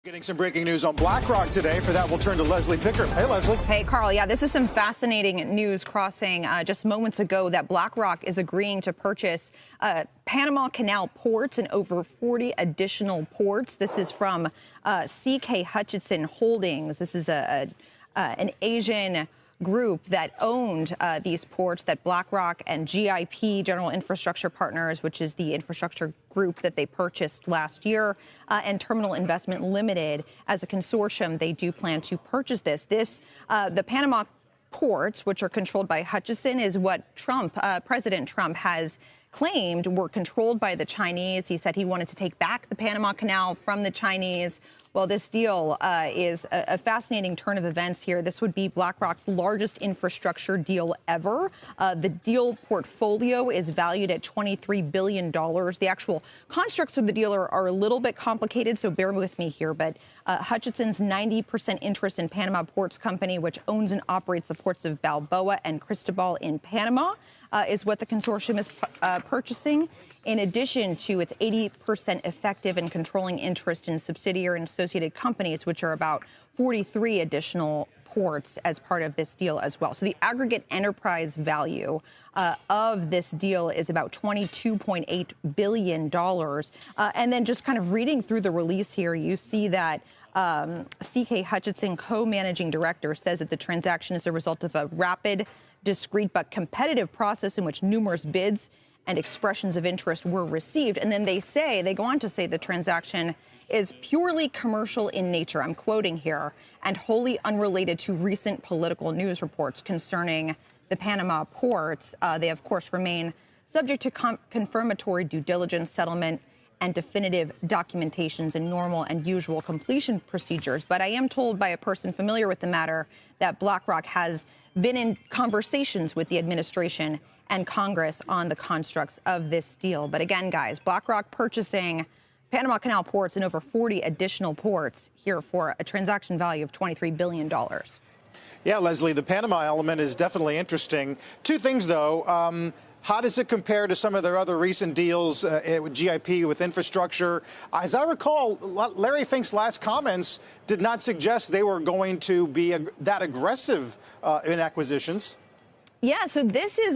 Getting some breaking news on BlackRock today. For that, we'll turn to Leslie Picker. Hey, Leslie. Hey, Carl. Yeah, this is some fascinating news crossing just moments ago that BlackRock is agreeing to purchase Panama Canal ports and over 40 additional ports. This is from CK Hutchison Holdings. This is an Asian group that owned these ports that BlackRock and GIP, General Infrastructure Partners, which is the infrastructure group that they purchased last year, and Terminal Investment Limited. As a consortium, they do plan to purchase this. The Panama ports, which are controlled by Hutchison, is what President Trump has claimed were controlled by the Chinese. He said he wanted to take back the Panama Canal from the Chinese. Well, this deal is a fascinating turn of events here. This would be BlackRock's largest infrastructure deal ever. The deal portfolio is valued at $23 billion. The actual constructs of the deal are a little bit complicated, so bear with me here. But Hutchison's 90% interest in Panama Ports Company, which owns and operates the ports of Balboa and Cristobal in Panama, is what the consortium is purchasing, in addition to its 80% effective and controlling interest in subsidiary and associated companies, which are about 43 additional ports as part of this deal as well. So the aggregate enterprise value of this deal is about $22.8 billion. And then just kind of reading through the release here, you see that CK Hutchison, co-managing director, says that the transaction is a result of a rapid, discrete, but competitive process in which numerous bids and expressions of interest were received. And then they go on to say the transaction is purely commercial in nature, I'm quoting here, and wholly unrelated to recent political news reports concerning the Panama ports. They, of course, remain subject to confirmatory due diligence, settlement, and definitive documentations and normal and usual completion procedures. But I am told by a person familiar with the matter that BlackRock has been in conversations with the administration and Congress on the constructs of this deal. But again, guys, BlackRock purchasing Panama Canal ports and over 40 additional ports here for a transaction value of $23 billion. Yeah, Leslie, the Panama element is definitely interesting. Two things, though. How does it compare to some of their other recent deals with GIP, with infrastructure? As I recall, Larry Fink's last comments did not suggest they were going to be that aggressive in acquisitions. Yeah, so this is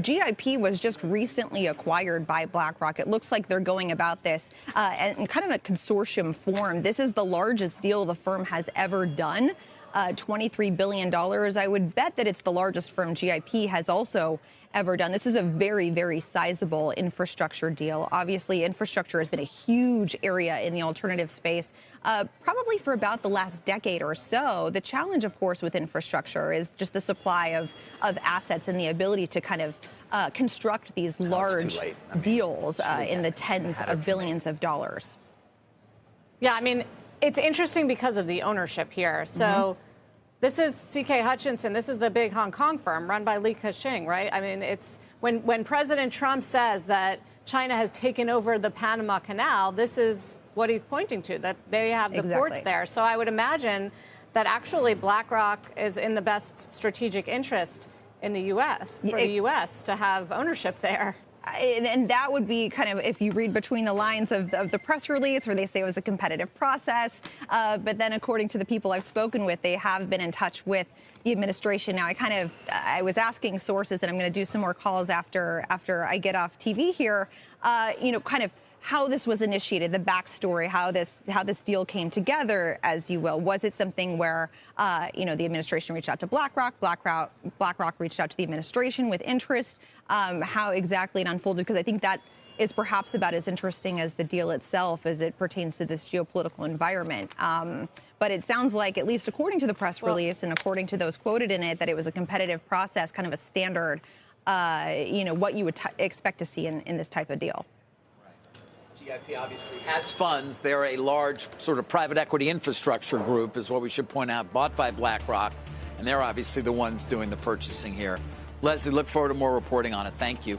GIP was just recently acquired by BlackRock. It looks like they're going about this in kind of a consortium form. This is the largest deal the firm has ever done, $23 billion. I would bet that it's the largest firm GIP has also ever done. This is a very, very sizable infrastructure deal. Obviously, infrastructure has been a huge area in the alternative space, probably for about the last decade or so. The challenge, of course, with infrastructure is just the supply of assets and the ability to kind of construct these large deals in the tens of billions of dollars. Yeah, I mean, it's interesting because of the ownership here. So this is CK Hutchison. This is the big Hong Kong firm run by Li Ka-shing, right? I mean, it's when President Trump says that China has taken over the Panama Canal, this is what he's pointing to, that they have the ports there. So I would imagine that actually BlackRock is in the best strategic interest in the U.S., for the U.S. to have ownership there. And that would be kind of, if you read between the lines of the press release, where they say it was a competitive process. But then, according to the people I've spoken with, they have been in touch with the administration. Now, I was asking sources, and I'm going to do some more calls after I get off TV here, kind of how this was initiated, the backstory, how this deal came together, as you will. Was it something where, the administration reached out to BlackRock, BlackRock reached out to the administration with interest? How exactly it unfolded? Because I think that is perhaps about as interesting as the deal itself as it pertains to this geopolitical environment. But it sounds like, at least according to the press release and according to those quoted in it, that it was a competitive process, kind of a standard, what you would expect to see in this type of deal. GIP obviously has funds. They're a large sort of private equity infrastructure group, is what we should point out, bought by BlackRock, and they're obviously the ones doing the purchasing here. Leslie, look forward to more reporting on it. Thank you.